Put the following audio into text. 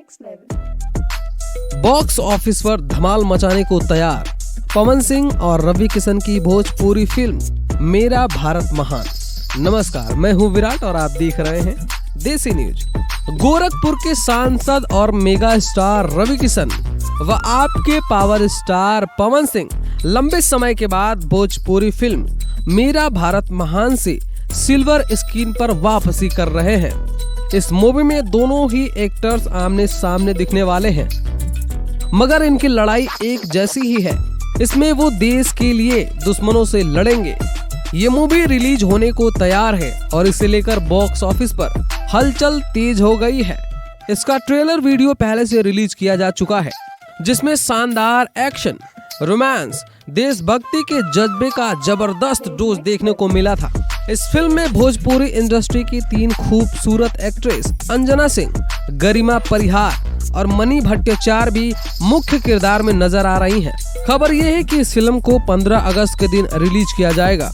next level. Box office पर धमाल मचाने को तैयार पवन सिंह और रवि किशन की भोजपुरी फिल्म मेरा भारत महान। नमस्कार, मैं हूं विराट और आप देख रहे हैं देसी न्यूज। गोरखपुर के सांसद और मेगा स्टार रवि किशन व आपके पावर स्टार पवन सिंह लंबे समय के बाद भोजपुरी फिल्म मेरा भारत महान से सिल्वर स्क्रीन पर वापसी कर रहे हैं। इस मूवी में दोनों ही एक्टर्स आमने सामने दिखने वाले हैं, मगर इनकी लड़ाई एक जैसी ही है। इसमें वो देश के लिए दुश्मनों से लड़ेंगे। ये मूवी रिलीज होने को तैयार है और इसे लेकर बॉक्स ऑफिस पर हलचल तेज हो गई है। इसका ट्रेलर वीडियो पहले से रिलीज किया जा चुका है, जिसमें शानदार एक्शन, रोमांस, देशभक्ति के जज्बे का जबरदस्त डोज देखने को मिला था। इस फिल्म में भोजपुरी इंडस्ट्री की 3 खूबसूरत एक्ट्रेस अंजना सिंह, गरिमा परिहार और मनी भट्टाचार्य भी मुख्य किरदार में नजर आ रही हैं। खबर यह है कि इस फिल्म को 15 अगस्त के दिन रिलीज किया जाएगा।